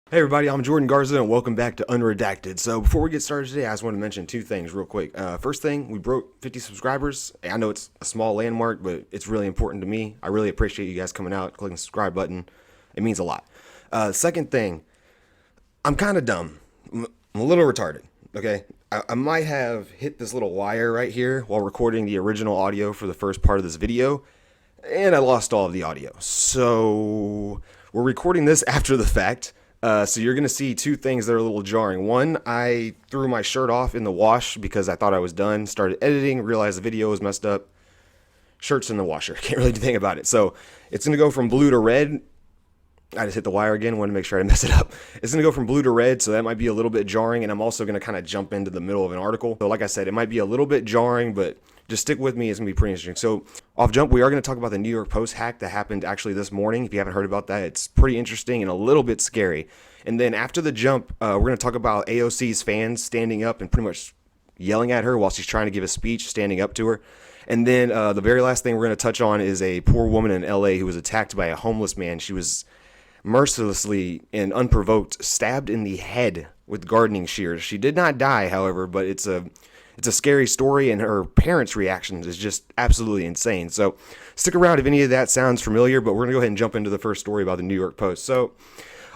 Hey everybody, I'm Jordan Garza and welcome back to Unredacted. So before we get started today, I just want to mention two things real quick. First thing, we broke 50 subscribers. I know it's a small landmark, but it's really important to me. I really appreciate you guys coming out, clicking the subscribe button. It means a lot. Second thing, I'm kind of dumb. I'm a little retarded, okay? I might have hit this little wire right here while recording the original audio for the first part of this video, and I lost all of the audio. So we're recording this after the fact. So you're going to see two things that are a little jarring. One, I threw my shirt off in the wash because I thought I was done, started editing, realized the video was messed up. Shirt's in the washer. Can't really do anything about it. So it's going to go from blue to red. I just hit the wire again, wanted to make sure I didn't mess it up. It's going to go from blue to red, so that might be a little bit jarring, and I'm also going to kind of jump into the middle of an article. So like I said, it might be a little bit jarring, but just stick with me. It's going to be pretty interesting. So off jump, we are going to talk about the New York Post hack that happened actually this morning. If you haven't heard about that, it's pretty interesting and a little bit scary. And then after the jump, we're going to talk about AOC's fans standing up and pretty much yelling at her while she's trying to give a speech, standing up to her. And then the very last thing we're going to touch on is a poor woman in LA who was attacked by a homeless man. She was mercilessly and unprovoked stabbed in the head with gardening shears. She did not die, however, but it's a scary story, and her parents' reactions is just absolutely insane. So stick around if any of that sounds familiar, but we're going to go ahead and jump into the first story about the New York Post. So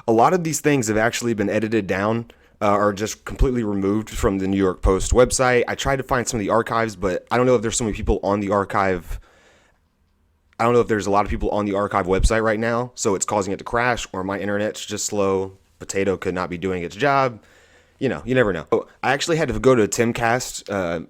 a lot of these things have actually been edited down or just completely removed from the New York Post website. I tried to find some of the archives, but I don't know if there's so many people on the archive. I don't know if there's a lot of people on the archive website right now, so it's causing it to crash, or my internet's just slow. Potato could not be doing its job. You know, you never know. So I actually had to go to Timcast.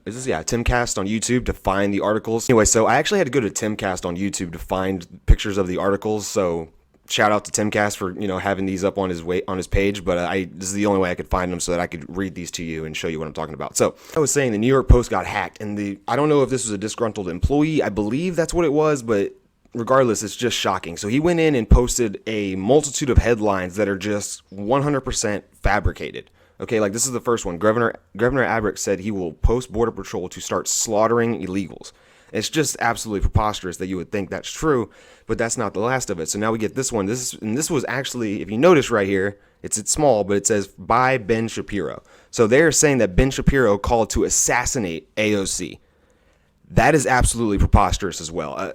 Timcast on YouTube to find the articles. Anyway, so I actually had to go to Timcast on YouTube to find pictures of the articles. So shout out to Timcast for having these up on his page. But this is the only way I could find them so that I could read these to you and show you what I'm talking about. So I was saying the New York Post got hacked, and I don't know if this was a disgruntled employee. I believe that's what it was, but regardless, it's just shocking. So he went in and posted a multitude of headlines that are just 100% fabricated. Okay, like this is the first one. Governor Abbott said he will post Border Patrol to start slaughtering illegals. It's just absolutely preposterous that you would think that's true, but that's not the last of it. So now we get this one. This was actually, if you notice right here, it's small, but it says by Ben Shapiro. So they're saying that Ben Shapiro called to assassinate AOC. That is absolutely preposterous as well.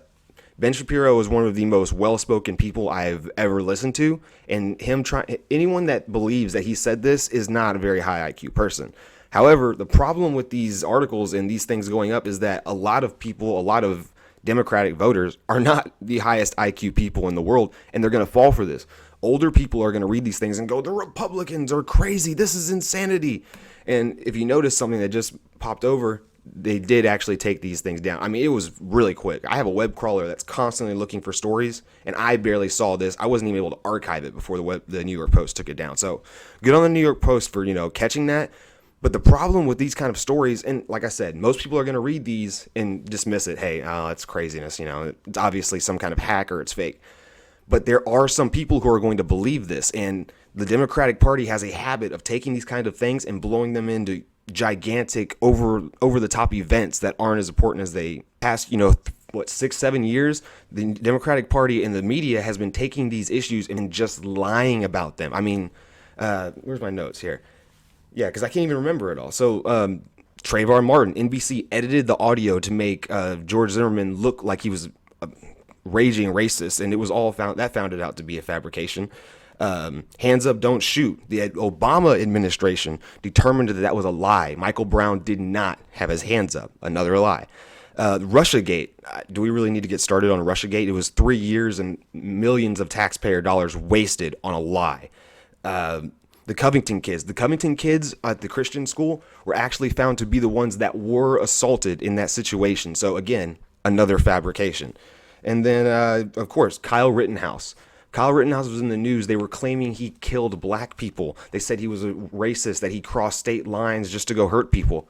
Ben Shapiro is one of the most well-spoken people I've ever listened to, and anyone that believes that he said this is not a very high IQ person. However, the problem with these articles and these things going up is that a lot of people, a lot of Democratic voters are not the highest IQ people in the world, and they're going to fall for this. Older people are going to read these things and go, the Republicans are crazy. This is insanity. And if you notice something that just popped over, they did actually take these things down. I mean, it was really quick. I have a web crawler that's constantly looking for stories, and I barely saw this. I wasn't even able to archive it before the New York Post took it down. So good on the New York Post for, catching that. But the problem with these kind of stories, and like I said, most people are going to read these and dismiss it. Hey, it's craziness. It's obviously some kind of hack or it's fake. But there are some people who are going to believe this, and the Democratic Party has a habit of taking these kind of things and blowing them into gigantic over the top events that aren't as important as they past 6-7 years. The Democratic Party and the media has been taking these issues and just lying about them. I mean, where's my notes here? Yeah, because I can't even remember it all. So Trayvon Martin, NBC edited the audio to make George Zimmerman look like he was a raging racist, and it was all found it out to be a fabrication. Hands up, don't shoot. The Obama administration determined that was a lie. Michael Brown did not have his hands up. Another lie. Russiagate. Do we really need to get started on Russiagate? It was 3 years and millions of taxpayer dollars wasted on a lie. The Covington kids. The Covington kids at the Christian school were actually found to be the ones that were assaulted in that situation. So again, another fabrication. And then, of course, Kyle Rittenhouse. Kyle Rittenhouse was in the news. They were claiming he killed black people. They said he was a racist, that he crossed state lines just to go hurt people.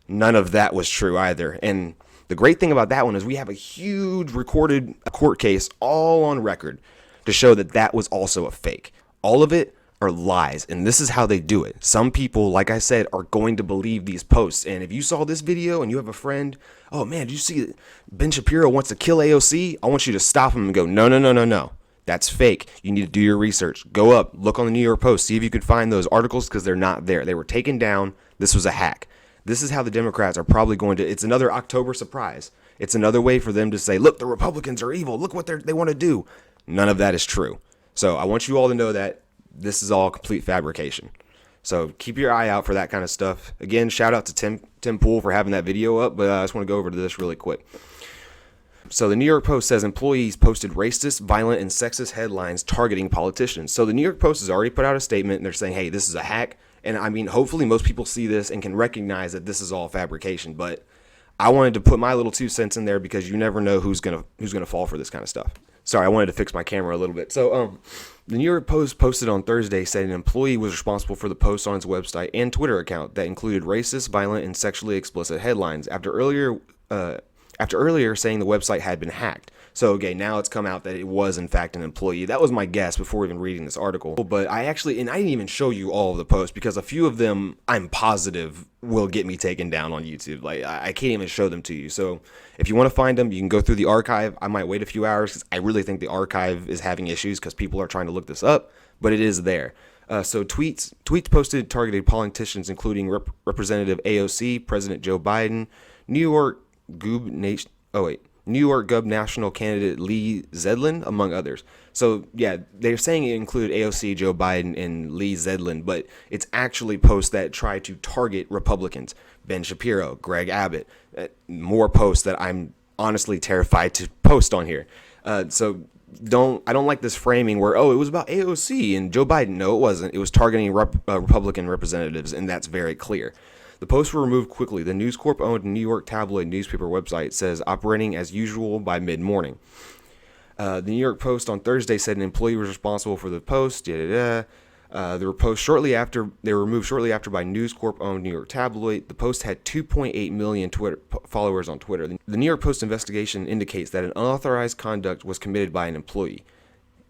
None of that was true either. And the great thing about that one is we have a huge recorded court case all on record to show that that was also a fake. All of it are lies, and this is how they do it. Some people, like I said, are going to believe these posts. And if you saw this video and you have a friend, oh man, did you see Ben Shapiro wants to kill AOC? I want you to stop him and go, no. That's fake. You need to do your research. Go up, look on the New York Post, see if you can find those articles because they're not there. They were taken down. This was a hack. This is how the Democrats are probably going to, it's another October surprise. It's another way for them to say, look, the Republicans are evil. Look what they want to do. None of that is true. So I want you all to know that this is all complete fabrication. So keep your eye out for that kind of stuff. Again, shout out to Tim Pool for having that video up, but I just want to go over to this really quick. So the New York Post says employees posted racist, violent, and sexist headlines targeting politicians. So the New York Post has already put out a statement, and they're saying, hey, this is a hack. And I mean, hopefully most people see this and can recognize that this is all fabrication. But I wanted to put my little 2 cents in there because you never know who's gonna fall for this kind of stuff. Sorry, I wanted to fix my camera a little bit. So the New York Post posted on Thursday said an employee was responsible for the post on its website and Twitter account that included racist, violent, and sexually explicit headlines after earlier saying the website had been hacked. So, okay, now it's come out that it was, in fact, an employee. That was my guess before even reading this article. But I didn't even show you all of the posts because a few of them, I'm positive, will get me taken down on YouTube. Like, I can't even show them to you. So, if you want to find them, you can go through the archive. I might wait a few hours because I really think the archive is having issues because people are trying to look this up, but it is there. So tweets posted targeted politicians, including Representative AOC, President Joe Biden, New York Gov National candidate Lee Zeldin, among others. So, yeah, they're saying it included AOC, Joe Biden, and Lee Zeldin, but it's actually posts that try to target Republicans. Ben Shapiro, Greg Abbott, more posts that I'm honestly terrified to post on here. So I don't like this framing where, it was about AOC and Joe Biden. No, it wasn't. It was targeting Republican representatives, and that's very clear. The posts were removed quickly. The News Corp-owned New York tabloid newspaper website says operating as usual by mid-morning. The New York Post on Thursday said an employee was responsible for the post. They were removed shortly after by News Corp-owned New York tabloid. The post had 2.8 million followers on Twitter. The New York Post investigation indicates that an unauthorized conduct was committed by an employee,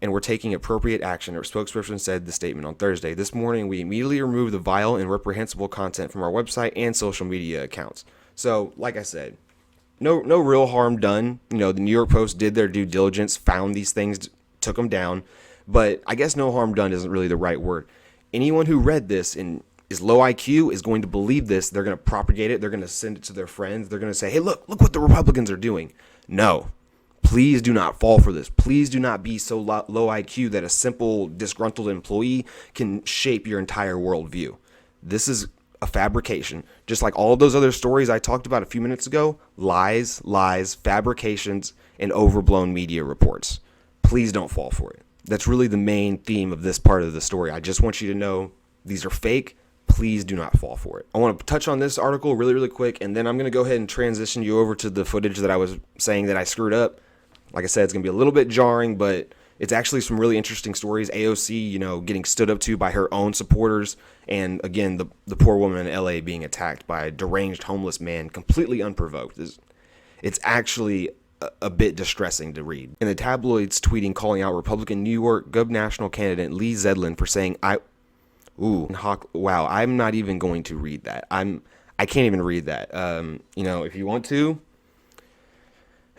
and we're taking appropriate action, our spokesperson said in the statement on Thursday. This morning, we immediately removed the vile and reprehensible content from our website and social media accounts. So, like I said, no real harm done. You know, the New York Post did their due diligence, found these things, took them down. But I guess no harm done isn't really the right word. Anyone who read this and is low IQ is going to believe this. They're going to propagate it. They're going to send it to their friends. They're going to say, hey, look what the Republicans are doing. No. Please do not fall for this. Please do not be so low IQ that a simple disgruntled employee can shape your entire worldview. This is a fabrication. Just like all of those other stories I talked about a few minutes ago, lies, fabrications, and overblown media reports. Please don't fall for it. That's really the main theme of this part of the story. I just want you to know these are fake. Please do not fall for it. I want to touch on this article really, really quick, and then I'm going to go ahead and transition you over to the footage that I was saying that I screwed up. Like I said, it's going to be a little bit jarring, but it's actually some really interesting stories. AOC, getting stood up to by her own supporters. And again, the poor woman in LA being attacked by a deranged homeless man, completely unprovoked. It's actually a bit distressing to read. And the tabloids tweeting, calling out Republican New York Gov National candidate Lee Zeldin for saying, wow, I'm not even going to read that. I can't even read that. If you want to,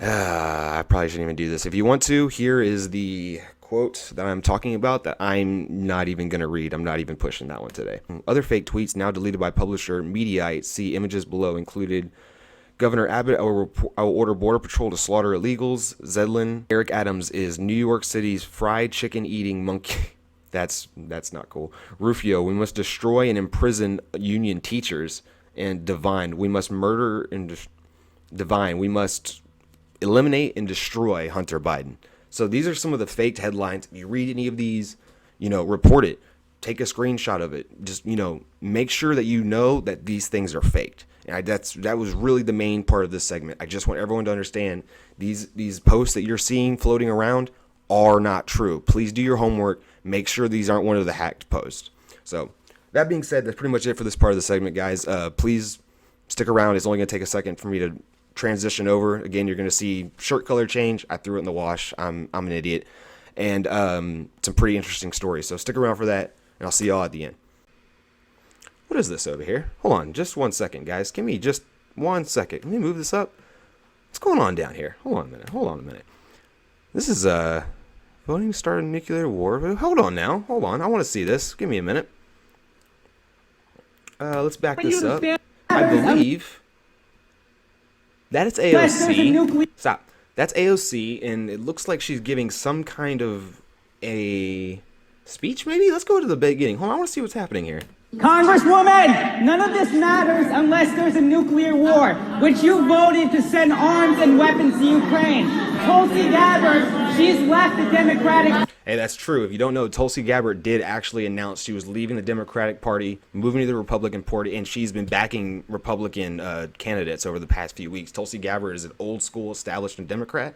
I probably shouldn't even do this. If you want to, here is the quote that I'm talking about that I'm not even going to read. I'm not even pushing that one today. Other fake tweets now deleted by publisher Mediaite. See images below included Governor Abbott, I will order Border Patrol to slaughter illegals. Zeldin. Eric Adams is New York City's fried chicken eating monkey. That's not cool. Rufio, we must destroy and imprison union teachers. And Divine, we must murder and Divine, we must eliminate and destroy Hunter Biden. So these are some of the faked headlines. If you read any of these, report it. Take a screenshot of it. Just, make sure that you know that these things are faked. And that was really the main part of this segment. I just want everyone to understand these posts that you're seeing floating around are not true. Please do your homework. Make sure these aren't one of the hacked posts. So that being said, that's pretty much it for this part of the segment, guys. Please stick around. It's only going to take a second for me to transition over. Again, you're going to see shirt color change. I threw it in the wash. I'm an idiot. And some pretty interesting stories. So stick around for that, and I'll see y'all at the end. What is this over here? Hold on, just 1 second, guys. Give me just 1 second. Let me move this up. What's going on down here? Hold on a minute. This is Voting to start a nuclear war. Hold on now. Hold on. I want to see this. Give me a minute. Let's back this up. I believe that it's AOC. Stop. That's AOC, and it looks like she's giving some kind of a speech, maybe? Let's go to the beginning. Hold on, I want to see what's happening here. Congresswoman, none of this matters unless there's a nuclear war, which you voted to send arms and weapons to Ukraine. Tulsi Gabbard, she's left the Democratic... Hey, that's true. If you don't know, Tulsi Gabbard did actually announce she was leaving the Democratic Party, moving to the Republican Party, and she's been backing Republican candidates over the past few weeks. Tulsi Gabbard is an old school establishment Democrat.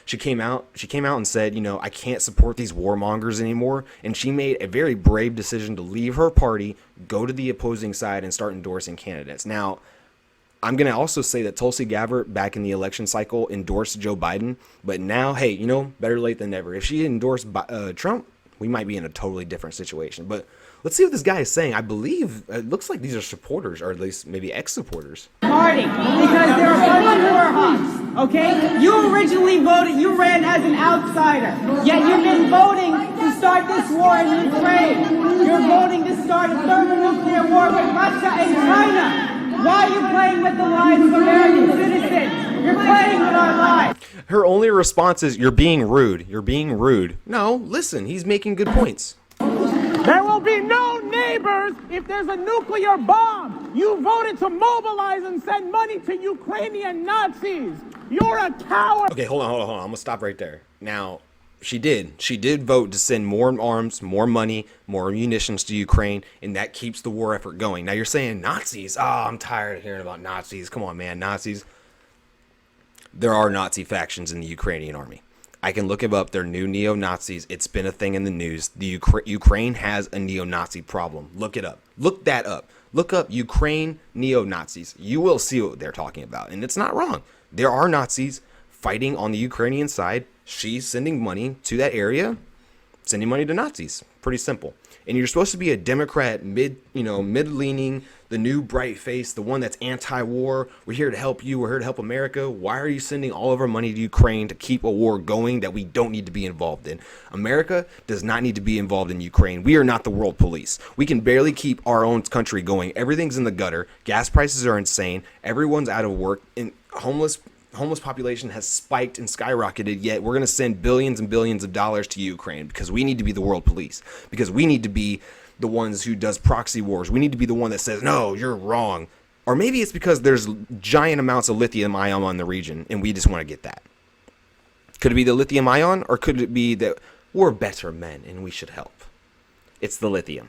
She came out and said, you know, I can't support these warmongers anymore. And she made a very brave decision to leave her party, go to the opposing side, and start endorsing candidates. Now, I'm going to also say that Tulsi Gabbard back in the election cycle endorsed Joe Biden. But now, hey, you know, better late than never. If she endorsed Trump, we might be in a totally different situation. But let's see what this guy is saying. I believe it looks like these are supporters, or at least maybe ex-supporters. Party, because there are other war hawks. Okay, you originally voted, you ran as an outsider, yet you've been voting to start this war in Ukraine. You're voting to start a thermonuclear war with Russia and China. Why are you playing with the lives of American citizens? You're playing with our lives. Her only response is, you're being rude. You're being rude. No, listen, he's making good points. There will be no neighbors if there's a nuclear bomb. You voted to mobilize and send money to Ukrainian Nazis. You're a coward. Okay, hold on. I'm going to stop right there. Now, she did vote to send more arms, more money, more munitions to Ukraine, and that keeps the war effort going. Now, you're saying Nazis. Oh, I'm tired of hearing about Nazis. Come on, man, Nazis. There are Nazi factions in the Ukrainian army. I can look them up. They're new neo-Nazis. It's been a thing in the news. The Ukraine has a neo-Nazi problem. Look it up. Look that up. Look up Ukraine neo-Nazis. You will see what they're talking about. And it's not wrong. There are Nazis fighting on the Ukrainian side. She's sending money to that area, sending money to Nazis. Pretty simple. And you're supposed to be a Democrat, mid-leaning, the new bright face, the one that's anti-war. We're here to help you. We're here to help America. Why are you sending all of our money to Ukraine to keep a war going that we don't need to be involved in? America does not need to be involved in Ukraine. We are not the world police. We can barely keep our own country going. Everything's in the gutter. Gas prices are insane. Everyone's out of work. And homeless population has spiked and skyrocketed, yet we're going to send billions and billions of dollars to Ukraine because we need to be the world police, because we need to be the ones who does proxy wars. We need to be the one that says, no, you're wrong. Or maybe it's because there's giant amounts of lithium ion in the region and we just want to get that. Could it be the lithium ion, or could it be that we're better men and we should help? It's the lithium.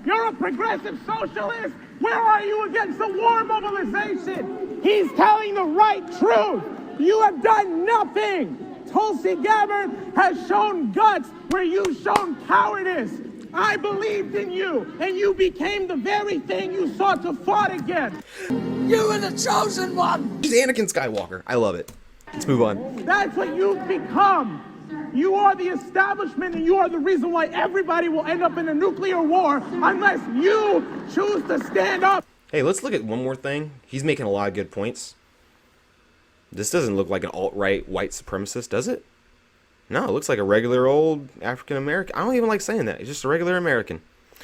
You're a progressive socialist. Where are you against the war mobilization? He's telling the right truth. You have done nothing. Tulsi Gabbard has shown guts where you've shown cowardice. I believed in you, and you became the very thing you sought to fight against. You were the chosen one. She's Anakin Skywalker. I love it. Let's move on. That's what you've become. You are the establishment, and you are the reason why everybody will end up in a nuclear war unless you choose to stand up. Hey, let's look at one more thing. He's making a lot of good points. This doesn't look like an alt-right white supremacist, does it? No, it looks like a regular old African-American. I don't even like saying that. He's just a regular American.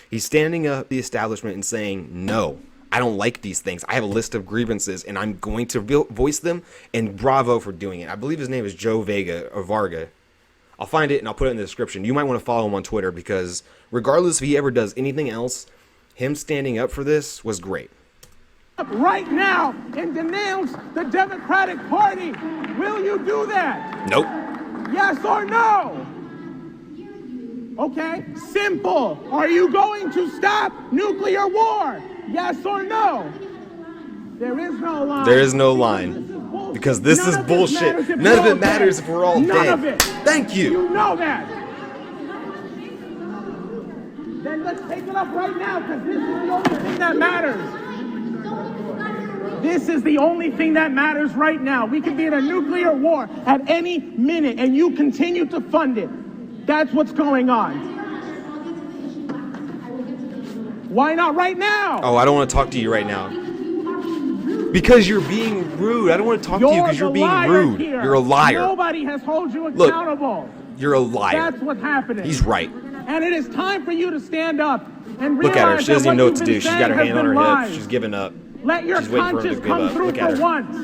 He's standing up the establishment and saying, no, I don't like these things. I have a list of grievances, and I'm going to voice them, and bravo for doing it. I believe his name is Joe Varga. I'll find it, and I'll put it in the description. You might want to follow him on Twitter, because regardless if he ever does anything else, him standing up for this was great. Right now and denounce the Democratic Party. Will you do that? Nope. Yes or no? Okay, simple. Are you going to stop nuclear war? Yes or no? There is no line. There is no line. Because this is bullshit. None of it matters if we're all dead. None of it. Thank you. You know that. Then let's take it up right now, because this is the only thing that matters. This is the only thing that matters right now. We could be in a nuclear war at any minute, and you continue to fund it. That's what's going on. Why not right now? Oh, I don't want to talk to you right now. Because you're being rude. I don't want to talk to you because you're being rude. Here. You're a liar. Nobody has held you accountable. You're a liar. That's what's happening. He's right. And it is time for you to stand up and realize Look at her. She doesn't even know what to do. She's She's got her hand on her hip. She's giving up. Let your She's waiting for him to conscience give come up. through Look at for her. once.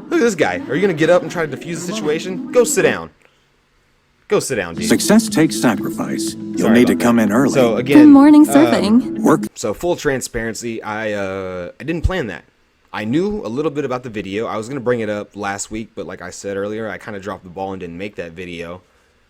Look at this guy. Are you going to get up and try to defuse the situation? Go sit down. Go sit down, dude. Success takes sacrifice. You'll Sorry need to about come that. in early. So again, Good morning, surfing. Work. So full transparency, I didn't plan that. I knew a little bit about the video. I was going to bring it up last week, but like I said earlier, I kind of dropped the ball and didn't make that video.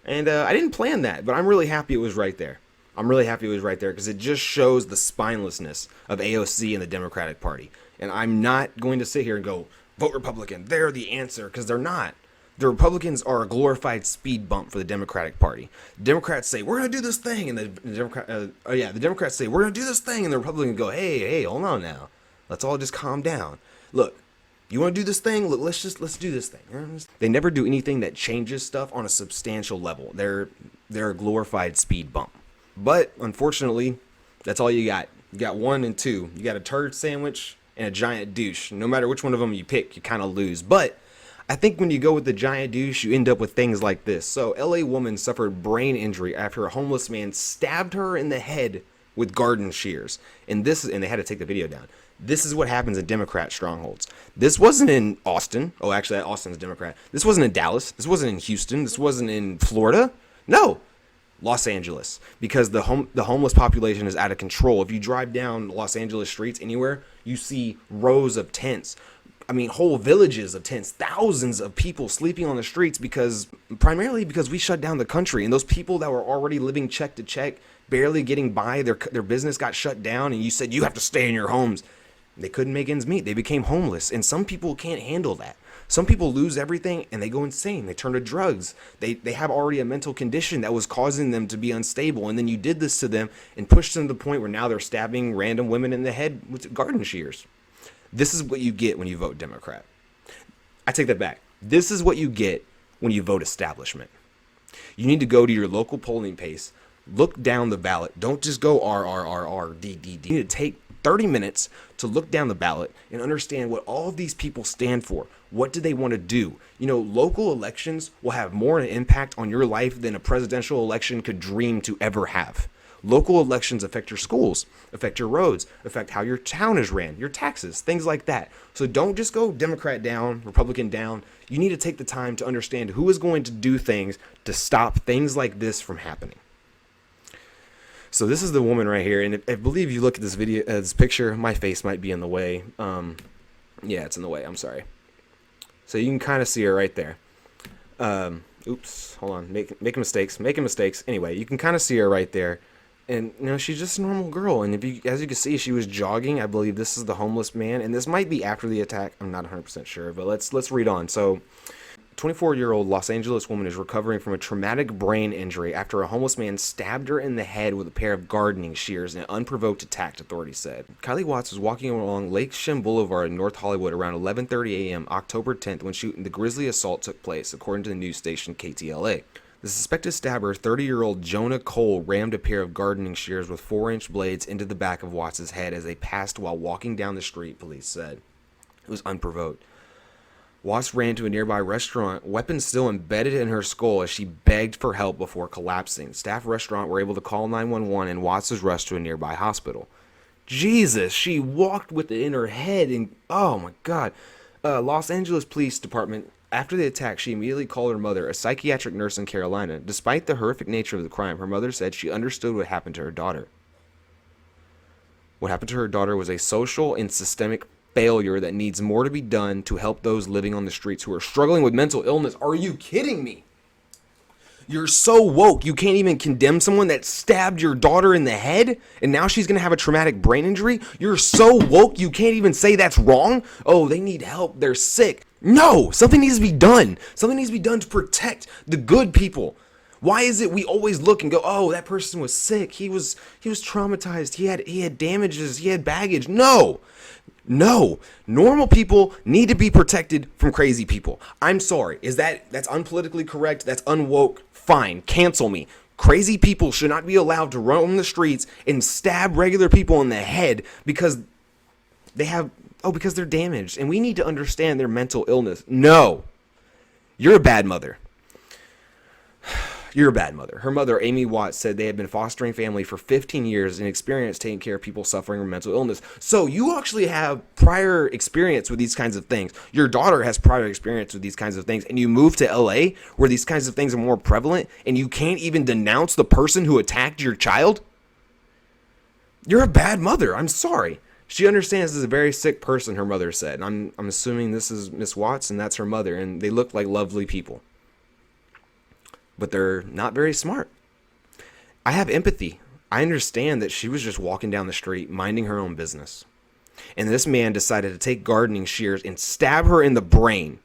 And I didn't plan that, but I'm really happy it was right there. I'm really happy it was right there because it just shows the spinelessness of AOC and the Democratic Party. And I'm not going to sit here and go, vote Republican. They're the answer, because they're not. The Republicans are a glorified speed bump for the Democratic Party. Democrats say, we're going to do this thing. And the Democrats say, we're going to do this thing. And the Republicans go, hey, hold on now. Let's all just calm down. Look, you want to do this thing? Look, let's do this thing. They never do anything that changes stuff on a substantial level. They're a glorified speed bump. But unfortunately, that's all you got. You got 1 and 2. You got a turd sandwich and a giant douche. No matter which one of them you pick, you kind of lose. But I think when you go with the giant douche, you end up with things like this. So, LA woman suffered brain injury after a homeless man stabbed her in the head with garden shears. And they had to take the video down. This is what happens in Democrat strongholds. This wasn't in Austin. Oh, actually, Austin's Democrat. This wasn't in Dallas. This wasn't in Houston. This wasn't in Florida. No. Los Angeles, because the homeless population is out of control. If you drive down Los Angeles streets anywhere, you see rows of tents. I mean, whole villages of tents, thousands of people sleeping on the streets primarily because we shut down the country. And those people that were already living check to check, barely getting by, their business got shut down, and you said you have to stay in your homes. They couldn't make ends meet. They became homeless, and some people can't handle that. Some people lose everything and they go insane. They turn to drugs. They have already a mental condition that was causing them to be unstable. And then you did this to them and pushed them to the point where now they're stabbing random women in the head with garden shears. This is what you get when you vote Democrat. I take that back. This is what you get when you vote establishment. You need to go to your local polling place, look down the ballot. Don't just go R, R, R, R, D, D, D. You need to take 30 minutes to look down the ballot and understand what all of these people stand for. What do they want to do? You know, local elections will have more an impact on your life than a presidential election could dream to ever have. Local elections affect your schools, affect your roads, affect how your town is ran, your taxes, things like that. So don't just go Democrat down, Republican down. You need to take the time to understand who is going to do things to stop things like this from happening. So this is the woman right here, and I believe you look at this video, this picture, my face might be in the way. Yeah, it's in the way. I'm sorry. So you can kind of see her right there. Oops, hold on. Making mistakes. Anyway, you can kind of see her right there, and you know she's just a normal girl. And as you can see, she was jogging. I believe this is the homeless man, and this might be after the attack. I'm not 100% sure, but let's read on. So. 24-year-old Los Angeles woman is recovering from a traumatic brain injury after a homeless man stabbed her in the head with a pair of gardening shears in an unprovoked attack, authorities said. Kylie Watts was walking along Lake Shem Boulevard in North Hollywood around 11:30 a.m. October 10th when the grisly assault took place, according to the news station KTLA. The suspected stabber, 30-year-old Jonah Cole, rammed a pair of gardening shears with 4-inch blades into the back of Watts' head as they passed while walking down the street, police said. It was unprovoked. Watts ran to a nearby restaurant, weapons still embedded in her skull as she begged for help before collapsing. Staff restaurant were able to call 911 and Watts was rushed to a nearby hospital. Jesus, she walked with it in her head and oh my God. Los Angeles Police Department, after the attack, she immediately called her mother, a psychiatric nurse in Carolina. Despite the horrific nature of the crime, her mother said she understood what happened to her daughter. What happened to her daughter was a social and systemic failure that needs more to be done to help those living on the streets who are struggling with mental illness. Are you kidding me? You're so woke, you can't even condemn someone that stabbed your daughter in the head and now she's going to have a traumatic brain injury? You're so woke, you can't even say that's wrong? Oh, they need help, they're sick. No, something needs to be done. Something needs to be done to protect the good people. Why is it we always look and go, oh, that person was sick, he was traumatized, he had damages, he had baggage? No, normal people need to be protected from crazy people. I'm sorry. That's unpolitically correct? That's unwoke? Fine. Cancel me. Crazy people should not be allowed to roam the streets and stab regular people in the head because because they're damaged. And we need to understand their mental illness. No. You're a bad mother. You're a bad mother. Her mother, Amy Watts, said they had been fostering family for 15 years and experienced taking care of people suffering from mental illness. So you actually have prior experience with these kinds of things. Your daughter has prior experience with these kinds of things, and you move to LA where these kinds of things are more prevalent, and you can't even denounce the person who attacked your child? You're a bad mother. I'm sorry. She understands this is a very sick person, her mother said. And I'm assuming this is Miss Watts, and that's her mother, and they look like lovely people. But they're not very smart. I have empathy. I understand that she was just walking down the street, minding her own business. And this man decided to take gardening shears and stab her in the brain.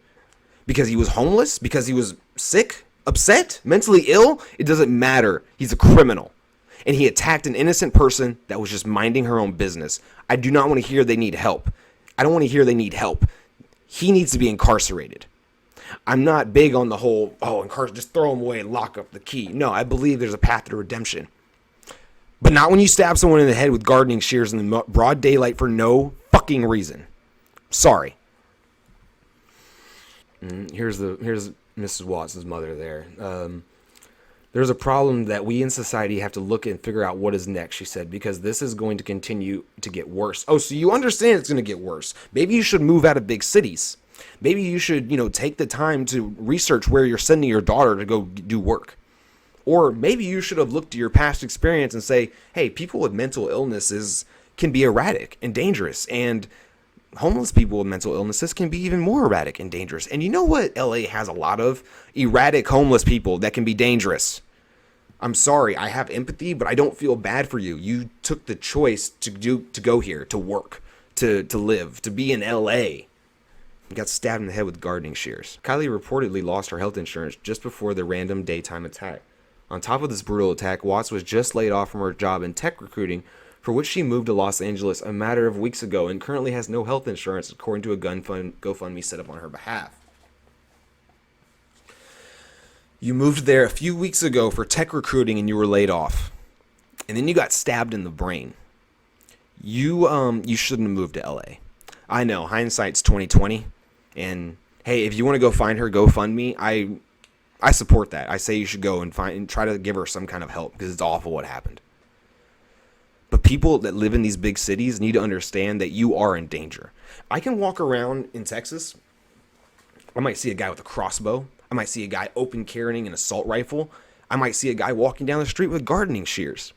Because he was homeless? Because he was sick? Upset? Mentally ill? It doesn't matter. He's a criminal. And he attacked an innocent person that was just minding her own business. I do not want to hear they need help. I don't want to hear they need help. He needs to be incarcerated. I'm not big on the whole, just throw him away and lock up the key. No, I believe there's a path to redemption. But not when you stab someone in the head with gardening shears in the broad daylight for no fucking reason. Sorry. Here's Mrs. Watts' mother there. There's a problem that we in society have to look and figure out what is next, she said, because this is going to continue to get worse. Oh, so you understand it's going to get worse. Maybe you should move out of big cities. Maybe you should, take the time to research where you're sending your daughter to go do work. Or maybe you should have looked at your past experience and say, hey, people with mental illnesses can be erratic and dangerous, and homeless people with mental illnesses can be even more erratic and dangerous. And you know what LA has a lot of? Erratic homeless people that can be dangerous. I'm sorry, I have empathy, but I don't feel bad for you. You took the choice to go here, to work, to live, to be in LA. You got stabbed in the head with gardening shears. Kylie reportedly lost her health insurance just before the random daytime attack. On top of this brutal attack, Watts was just laid off from her job in tech recruiting, for which she moved to Los Angeles a matter of weeks ago and currently has no health insurance, according to a GoFundMe set up on her behalf. You moved there a few weeks ago for tech recruiting and you were laid off. And then you got stabbed in the brain. You shouldn't have moved to LA. I know, hindsight's 2020. And hey, if you want to go find her, go fund me. I support that. I say you should go and try to give her some kind of help, because it's awful what happened. But people that live in these big cities need to understand that you are in danger. I can walk around in Texas. I might see a guy with a crossbow. I might see a guy open carrying an assault rifle. I might see a guy walking down the street with gardening shears.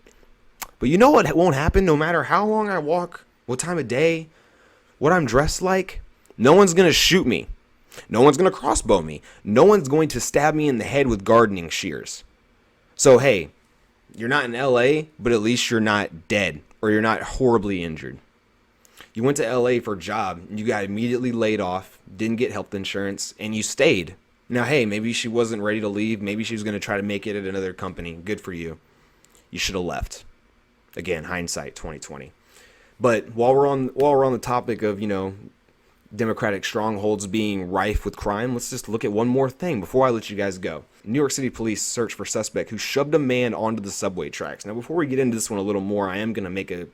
But you know what won't happen no matter how long I walk, what time of day, what I'm dressed like? No one's going to shoot me. No one's going to crossbow me. No one's going to stab me in the head with gardening shears. So, hey, you're not in LA, but at least you're not dead or you're not horribly injured. You went to LA for a job, you got immediately laid off, didn't get health insurance, and you stayed. Now, hey, maybe she wasn't ready to leave. Maybe she was going to try to make it at another company. Good for you. You should have left. Again, hindsight 2020. But while we're on the topic of, Democratic strongholds being rife with crime, let's just look at one more thing before I let you guys go. New York City police search for suspect who shoved a man onto the subway tracks. Now, before we get into this one a little more, I am going to make a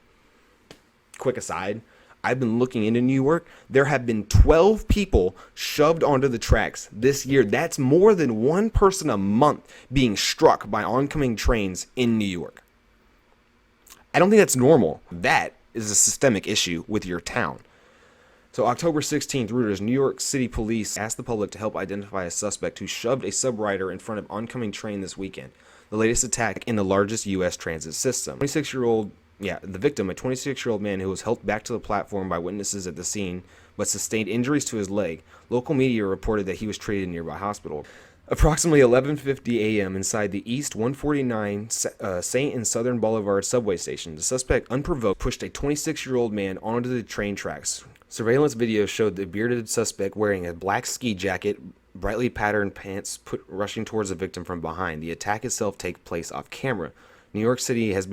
quick aside. I've been looking into New York. There have been 12 people shoved onto the tracks this year. That's more than one person a month being struck by oncoming trains in New York. I don't think that's normal. That is a systemic issue with your town. So October 16th, Reuters, New York City police asked the public to help identify a suspect who shoved a subrider in front of oncoming train this weekend. The latest attack in the largest U.S. transit system. The victim, a 26-year-old man who was helped back to the platform by witnesses at the scene, but sustained injuries to his leg. Local media reported that he was treated in a nearby hospital. Approximately 11:50 a.m. inside the East 149 St. and Southern Boulevard subway station, the suspect, unprovoked, pushed a 26-year-old man onto the train tracks. Surveillance video showed the bearded suspect wearing a black ski jacket, brightly patterned pants, rushing towards the victim from behind. The attack itself takes place off camera. New York City has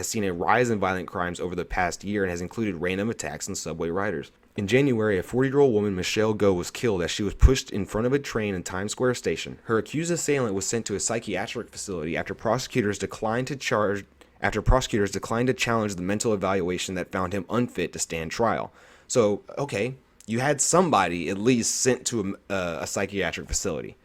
seen a rise in violent crimes over the past year and has included random attacks on subway riders. In January, a 40-year-old woman, Michelle Go, was killed as she was pushed in front of a train in Times Square station. Her accused assailant was sent to a psychiatric facility after prosecutors declined to challenge the mental evaluation that found him unfit to stand trial. So, okay, you had somebody at least sent to a psychiatric facility.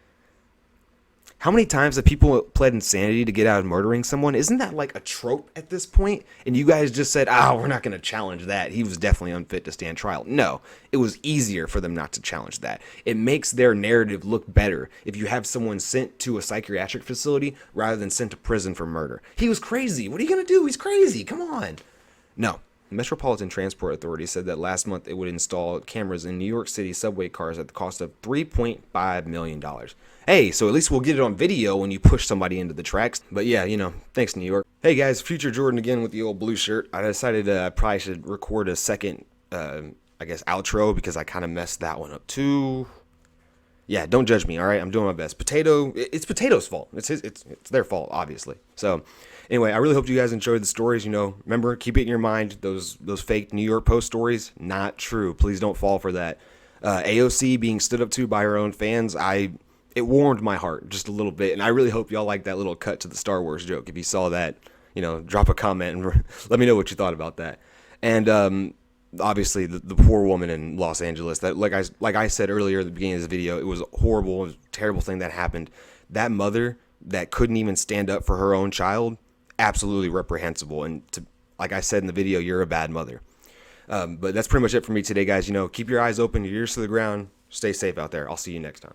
How many times have people pled insanity to get out of murdering someone? Isn't that like a trope at this point? And you guys just said, we're not going to challenge that. He was definitely unfit to stand trial. No, it was easier for them not to challenge that. It makes their narrative look better if you have someone sent to a psychiatric facility rather than sent to prison for murder. He was crazy. What are you going to do? He's crazy. Come on. No. The Metropolitan Transport Authority said that last month it would install cameras in New York City subway cars at the cost of $3.5 million. Hey, so at least we'll get it on video when you push somebody into the tracks. But yeah, thanks New York. Hey guys, Future Jordan again with the old blue shirt. I decided I probably should record a second, outro because I kind of messed that one up too. Yeah, don't judge me, all right? I'm doing my best. It's Potato's fault. It's their fault, obviously. So, anyway, I really hope you guys enjoyed the stories. Remember, keep it in your mind. Those fake New York Post stories, not true. Please don't fall for that. AOC being stood up to by her own fans, it warmed my heart just a little bit, and I really hope y'all like that little cut to the Star Wars joke. If you saw that, drop a comment and let me know what you thought about that. And obviously the poor woman in Los Angeles, that like I said earlier at the beginning of this video, it was horrible. It was a terrible thing that happened. That mother that couldn't even stand up for her own child, absolutely reprehensible. And like I said in the video, you're a bad mother. But that's pretty much it for me today, guys. Keep your eyes open, your ears to the ground. Stay safe out there. I'll see you next time.